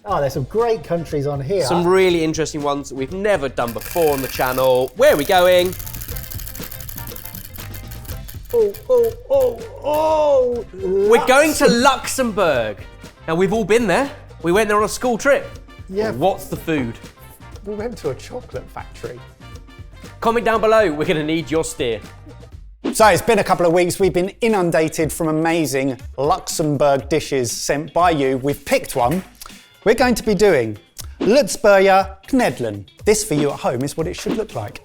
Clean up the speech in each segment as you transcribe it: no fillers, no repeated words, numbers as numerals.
Oh, there's some great countries on here. Some really interesting ones that we've never done before on the channel. Where are we going? We're going to Luxembourg. Now, we've all been there. We went there on a school trip. Yeah. What's the food? We went to a chocolate factory. Comment down below. We're going to need your steer. So it's been a couple of weeks. We've been inundated from amazing Luxembourg dishes sent by you. We've picked one. We're going to be doing Lutzburger Knedlen. This for you at home is what it should look like.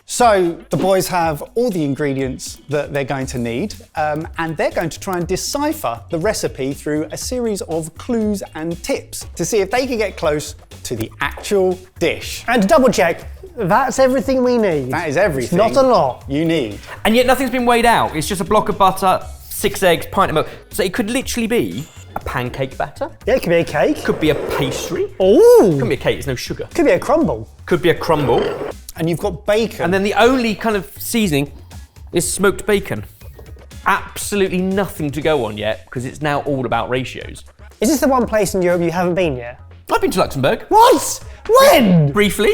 So the boys have all the ingredients that they're going to need, and they're going to try and decipher the recipe through a series of clues and tips to see if they can get close to the actual dish. And to double check, that's everything we need. That is everything. It's not a lot. You need. And yet nothing's been weighed out. It's just a block of butter, 6 eggs, pint of milk. So it could literally be a pancake batter. Yeah, it could be a cake. Could be a pastry. Ooh. Couldn't be a cake, there's no sugar. Could be a crumble. Could be a crumble. And you've got bacon. And then the only kind of seasoning is smoked bacon. Absolutely nothing to go on yet, because it's now all about ratios. Is this the one place in Europe you haven't been yet? I've been to Luxembourg. What? When? Briefly.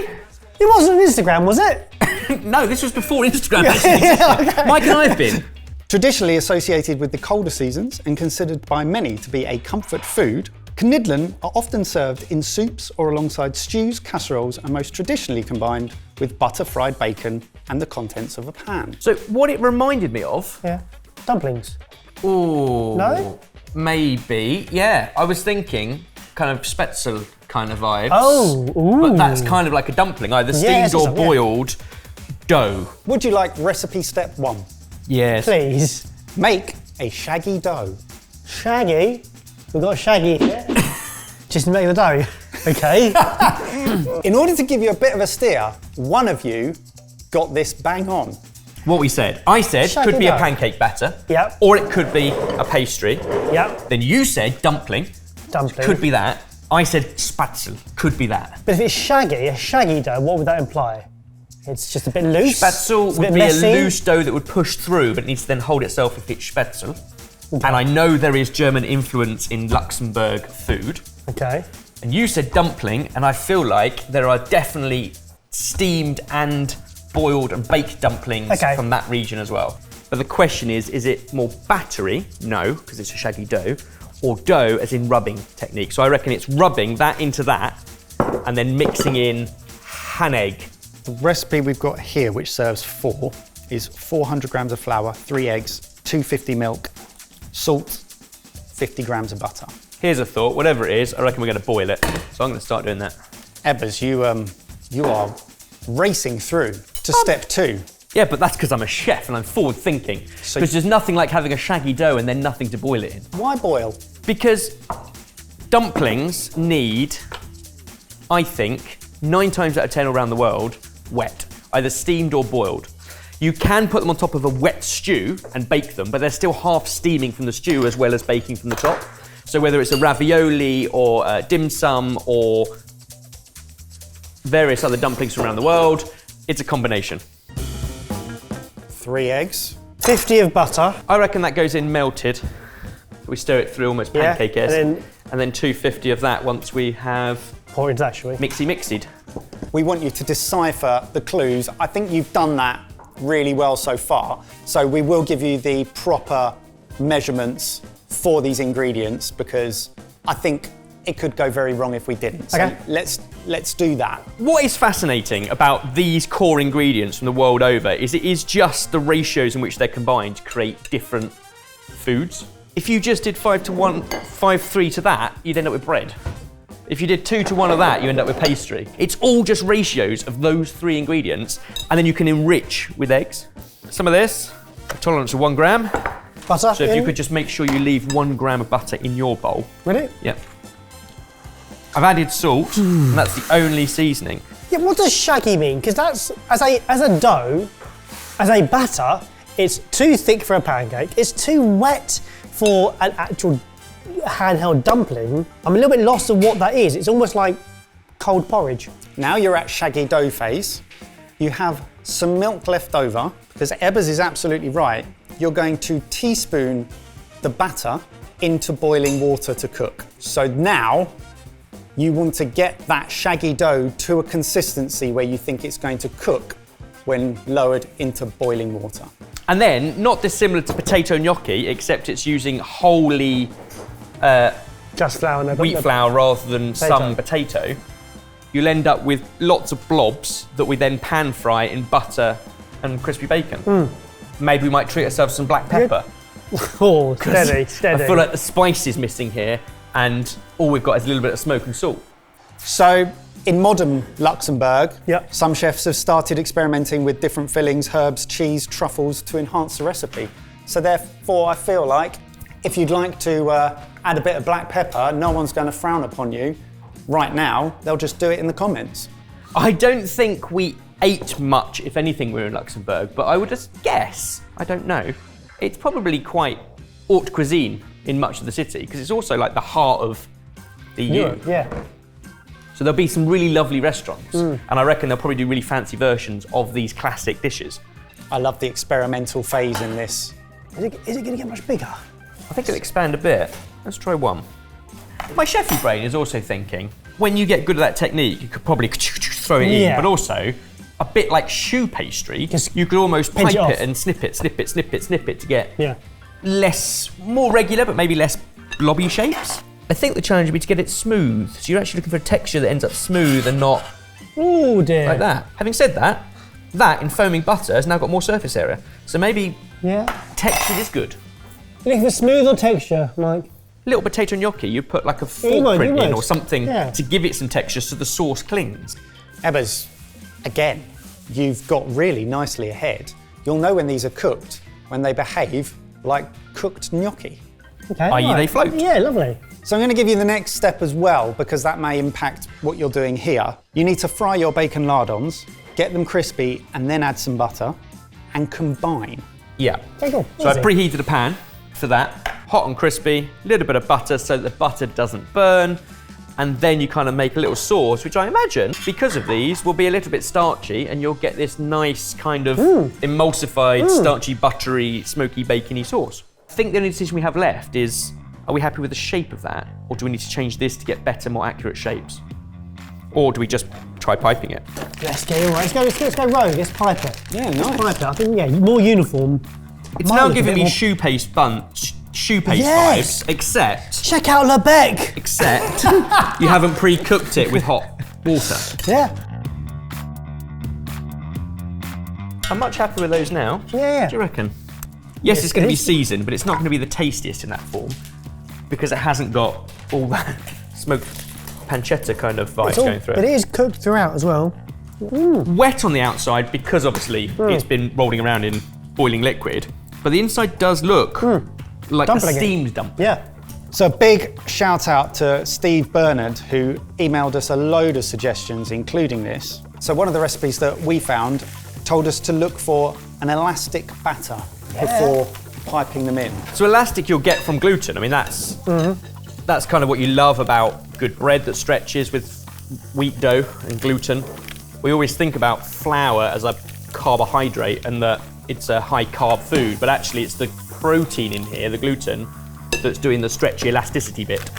It wasn't on Instagram, was it? No, this was before Instagram. Okay. Mike and I have been. Traditionally associated with the colder seasons and considered by many to be a comfort food, knedlen are often served in soups or alongside stews, casseroles, and most traditionally combined with butter-fried bacon and the contents of a pan. So what it reminded me of... Yeah. Dumplings. Ooh. No? Maybe, yeah. I was thinking kind of spätzle kind of vibes. Oh, ooh. But that's kind of like a dumpling, either steamed or boiled dough. Would you like recipe step 1? Yes. Please. Make a shaggy dough. Shaggy? We've got shaggy here. Just to make the dough. Okay. In order to give you a bit of a steer, one of you got this bang on. What we said. I said Shaggy could be dough. a pancake batter. Yep. Or it could be a pastry. Yep. Then you said dumpling. Dumpling. Could be that. I said spätzle. Could be that. But if it's shaggy, a shaggy dough, what would that imply? It's just a bit loose? Spätzle would be messy. a loose dough that would push through, but it needs to then hold itself if it's spätzle. Okay. And I know there is German influence in Luxembourg food. Okay. And you said dumpling, and I feel like there are definitely steamed and boiled and baked dumplings from that region as well. But the question is it more battery? No, because it's a shaggy dough, or dough as in rubbing technique. So I reckon it's rubbing that into that, and then mixing in han egg. The recipe we've got here, which serves 4, is 400 grams of flour, 3 eggs, 250 milk, salt, 50 grams of butter. Here's a thought, whatever it is, I reckon we're going to boil it. So I'm going to start doing that. Ebbers, you are racing through to step 2. Yeah, but that's because I'm a chef and I'm forward thinking. Because there's nothing like having a shaggy dough and then nothing to boil it in. Why boil? Because dumplings need, I think, 9 times out of 10 around the world, wet, either steamed or boiled. You can put them on top of a wet stew and bake them, but they're still half steaming from the stew as well as baking from the top. So whether it's a ravioli or a dim sum or various other dumplings from around the world, it's a combination. 3 eggs. 50 of butter. I reckon that goes in melted. We stir it through almost pancake-esque. And then 250 of that once we have pour into that, shall we? Mixied. We want you to decipher the clues. I think you've done that really well so far. So we will give you the proper measurements for these ingredients because I think it could go very wrong if we didn't. So let's do that. What is fascinating about these core ingredients from the world over is it is just the ratios in which they're combined to create different foods. If you just did 5 to 1, 5-3 to that, you'd end up with bread. If you did 2 to 1 of that, you end up with pastry. It's all just ratios of those 3 ingredients, and then you can enrich with eggs. Some of this, a tolerance of 1 gram. Butter. So if you could just make sure you leave 1 gram of butter in your bowl. Really? Yep. I've added salt, and that's the only seasoning. Yeah, what does shaggy mean? Because that's, as a dough, as a batter, it's too thick for a pancake, it's too wet for an actual handheld dumpling. I'm a little bit lost on what that is. It's almost like cold porridge. Now you're at shaggy dough phase. You have some milk left over, because Ebbers is absolutely right. You're going to teaspoon the batter into boiling water to cook. So now You want to get that shaggy dough to a consistency where you think it's going to cook when lowered into boiling water. And then, not dissimilar to potato gnocchi, except it's using wholly Just flour and wheat flour rather than some potato, you'll end up with lots of blobs that we then pan fry in butter and crispy bacon. Maybe we might treat ourselves to some black pepper. Oh, steady, steady. I feel like the spice is missing here, and all we've got is a little bit of smoke and salt. So, in modern Luxembourg, Yep. some chefs have started experimenting with different fillings, herbs, cheese, truffles to enhance the recipe. So therefore, I feel like if you'd like to add a bit of black pepper, no one's going to frown upon you. Right now, they'll just do it in the comments. I don't think we ate much, if anything, we were in Luxembourg, but I would just guess, I don't know, it's probably quite haute cuisine in much of the city, because it's also like the heart of the EU. Europe, yeah. So there'll be some really lovely restaurants, and I reckon they'll probably do really fancy versions of these classic dishes. I love the experimental phase in this. Is it going to get much bigger? I think it'll expand a bit. Let's try one. My chefy brain is also thinking, when you get good at that technique, you could probably throw it in, but also, a bit like choux pastry, Just you could almost pinch pipe it it off. and snip it to get Yeah. more regular, but maybe less blobby shapes. I think the challenge would be to get it smooth. So you're actually looking for a texture that ends up smooth and not Oh dear. like that. Having said that, that in foaming butter has now got more surface area. So maybe Yeah. texture is good. You're looking for smooth or texture, Mike? Little potato gnocchi, you put like a you would, footprint you in would. or something Yeah. to give it some texture so the sauce clings. Ebbers, again, you've got really nicely ahead. You'll know when these are cooked, when they behave like cooked gnocchi. Okay. i.e. they float. Yeah, lovely. So I'm going to give you the next step as well, because that may impact what you're doing here. You need to fry your bacon lardons, get them crispy, and then add some butter, and combine. Yeah. Okay, cool. So I've Easy. preheated a pan for that, hot and crispy, a little bit of butter so that the butter doesn't burn, and then you kind of make a little sauce, which I imagine, because of these, will be a little bit starchy, and you'll get this nice kind of emulsified, starchy, buttery, smoky, bacony sauce. I think the only decision we have left is, are we happy with the shape of that, or do we need to change this to get better, more accurate shapes? Or do we just try piping it? Let's go, let's go rogue, let's pipe it. Yeah, Let's nice. pipe it. I think, yeah, more uniform. It's Might now look a giving bit me more- shoe paste Yes. vibes, except Check out Lebec. you haven't pre-cooked it with hot water. Yeah. I'm much happier with those now. Yeah. What do you reckon? Yes, it's going to be it is. seasoned, but it's not going to be the tastiest in that form because it hasn't got all that smoked pancetta kind of vibes going through But it it. is cooked throughout as well. Wet on the outside because obviously it's been rolling around in boiling liquid, but the inside does look like a Dumpling it. steamed dumpling. Yeah. So a big shout out to Steve Bernard, who emailed us a load of suggestions, including this. So one of the recipes that we found told us to look for an elastic batter before piping them in. So elastic you'll get from gluten. I mean, that's kind of what you love about good bread that stretches with wheat dough and gluten. We always think about flour as a carbohydrate and that it's a high carb food, but actually it's the protein in here, the gluten, that's doing the stretchy elasticity bit.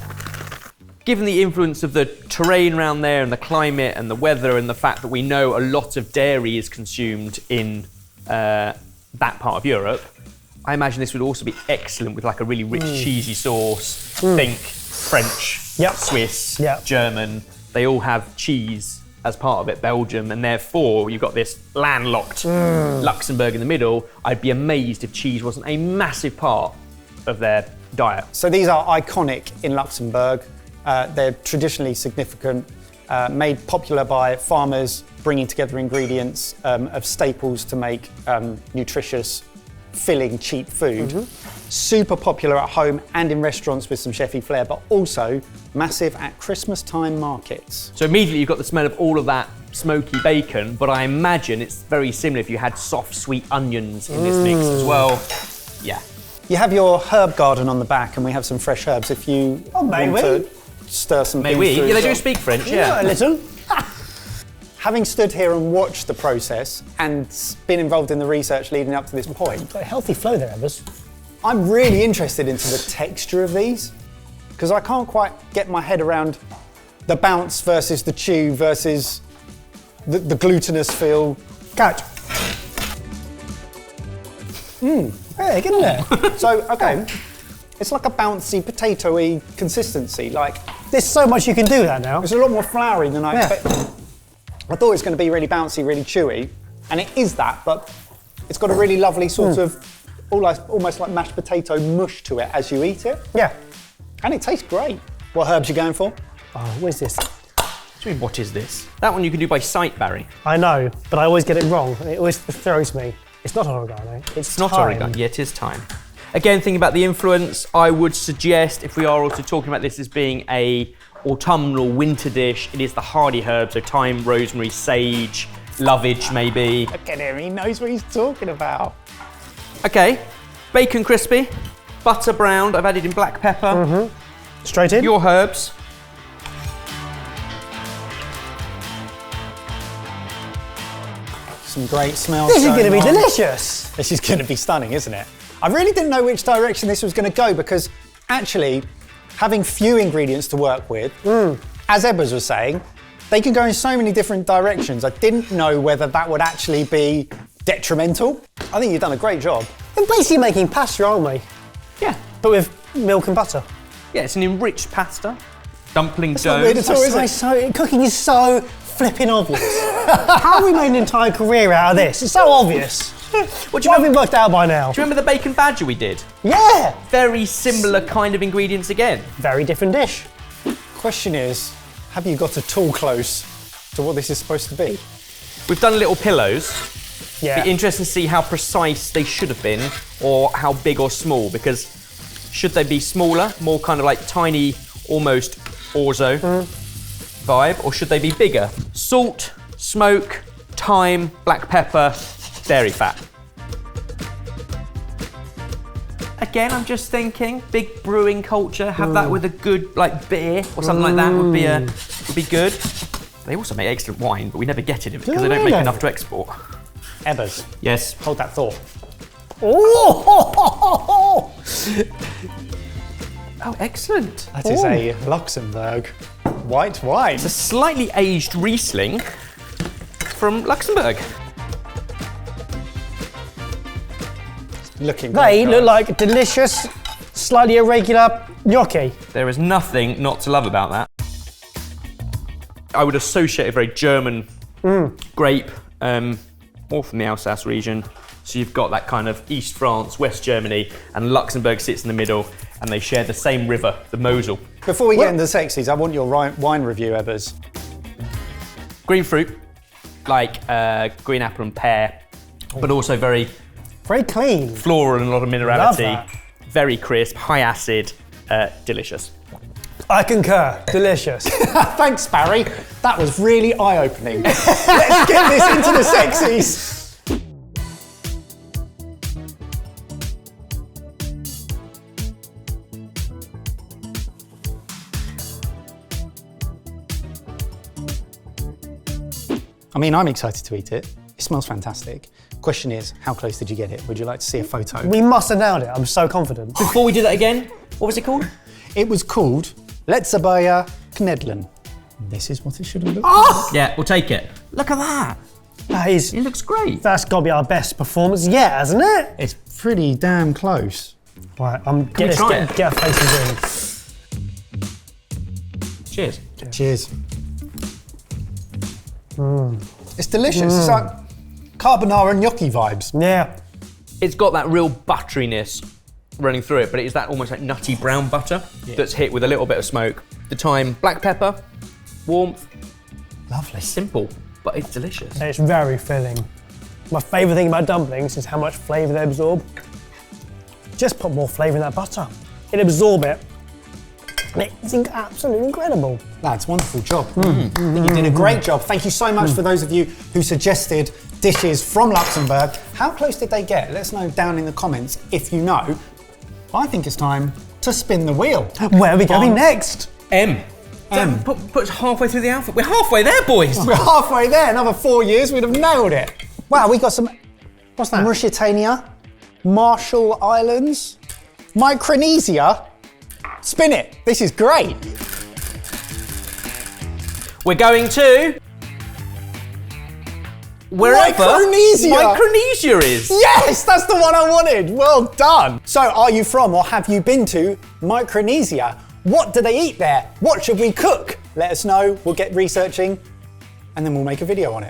Given the influence of the terrain around there and the climate and the weather and the fact that we know a lot of dairy is consumed in that part of Europe, I imagine this would also be excellent with like a really rich cheesy sauce. Think French, Yep. Swiss, Yep. German. They all have cheese as part of it, Belgium, and therefore you've got this landlocked Luxembourg in the middle. I'd be amazed if cheese wasn't a massive part of their diet. So these are iconic in Luxembourg. They're traditionally significant, made popular by farmers bringing together ingredients of staples to make nutritious, filling, cheap food. Super popular at home and in restaurants with some chefy flair, but also massive at Christmas time markets. So immediately you've got the smell of all of that smoky bacon, but I imagine it's very similar if you had soft, sweet onions in this mix as well. Yeah. You have your herb garden on the back, and we have some fresh herbs if you may want we? to stir some May things we? through Yeah, they as do well. speak French, Yeah, a little. Having stood here and watched the process and been involved in the research leading up to this point, Got a healthy flow there, Evers. I'm really interested into the texture of these because I can't quite get my head around the bounce versus the chew versus the glutinous feel. Catch. Hey, get in there. So, okay, it's like a bouncy, potato-y consistency. Like, There's so much you can do with that now. it's a lot more floury than I Yeah. expected. I thought it was going to be really bouncy, really chewy, and it is that, but it's got a really lovely sort of, almost like mashed potato mush to it as you eat it, Yeah. and it tastes great. What herbs you going for? Oh, what is this? What is this? That one you can do by sight, Barry. I know, but I always get it wrong. It always throws me. It's not oregano. It's Not thyme. oregano. Yeah, it is thyme. Again, thinking about the influence, I would suggest, if we are also talking about this as being a autumnal winter dish, it is the hardy herbs, so thyme, rosemary, sage, lovage maybe. Look at him, he knows what he's talking about. Okay, bacon crispy, butter browned, I've added in black pepper, Straight in. your herbs. Some great smells. This is going to be on. delicious. This is going to be stunning, isn't it? I really didn't know which direction this was going to go because actually, having few ingredients to work with, as Ebbers was saying, they can go in so many different directions. I didn't know whether that would actually be detrimental. I think you've done a great job. We're basically making pasta, aren't we? Yeah. But with milk and butter. Yeah, it's an enriched pasta. Dumpling not dough. weird at all, is it? Cooking is so flipping obvious. How have we made an entire career out of this? It's so obvious. What, What have we worked out by now? do you remember the bacon badger we did? Yeah. Very similar kind of ingredients again. Very different dish. Question is, have you got at all close to what this is supposed to be? We've done little pillows. Yeah. Be interesting to see how precise they should have been or how big or small, because should they be smaller, more kind of like tiny, almost orzo vibe, or should they be bigger? Salt, smoke, thyme, black pepper, dairy fat. Again, I'm just thinking, big brewing culture, have that with a good like beer or something like that would be good. They also make excellent wine, but we never get it because they don't make enough to export. Ebbers, Yes. hold that thought. Oh! Oh, excellent. That is a Luxembourg white wine. It's a slightly aged Riesling from Luxembourg. Looking They great, look guys. like delicious, slightly irregular gnocchi. There is nothing not to love about that. I would associate a very German grape, more from the Alsace region. So you've got that kind of East France, West Germany, and Luxembourg sits in the middle, and they share the same river, the Mosel. Before we get into the sexies, I want your wine review, Ebbers. Green fruit, like green apple and pear, but also very Very clean. floral and a lot of Love minerality. that. Very crisp, high acid, delicious. I concur. Delicious. Thanks, Barry. That was really eye-opening. Let's get this into the sexies. I mean, I'm excited to eat it. It smells fantastic. Question is, how close did you get it? Would you like to see a photo? We must have nailed it. I'm so confident. Before we do that again, what was it called? It was called Letzebaya Knedlen. This is what it should have looked like. Yeah, we'll take it. Look at that. That is, It looks great. that's got to be our best performance yet, hasn't it? It's pretty damn close. Right, get we try it? our faces Cheers. Cheers. It's delicious. It's like carbonara gnocchi vibes. in. Yeah. It's got that real butteriness running through it, but it is that almost like nutty brown butter that's hit with a little bit of smoke. The thyme, black pepper, warmth. Lovely. Simple, but it's delicious. It's very filling. My favourite thing about dumplings is how much flavour they absorb. Just put more flavour in that butter. It'll absorb it. And it's absolutely incredible. Lads, wonderful job. I think you did a great job. Thank you so much for those of you who suggested dishes from Luxembourg. How close did they get? Let us know down in the comments if you know. I think it's time to spin the wheel. Where are we going next? M. Put us halfway through the alphabet. We're halfway there, boys. We're halfway there. Another 4 years, we'd have nailed it. Wow, we got some What's that? Mauritania, Marshall Islands, Micronesia. Spin it. This is great. We're going to wherever Micronesia is. Yes, that's the one I wanted. Well done. So, are you from or have you been to Micronesia? What do they eat there? What should we cook? Let us know. We'll get researching and then we'll make a video on it.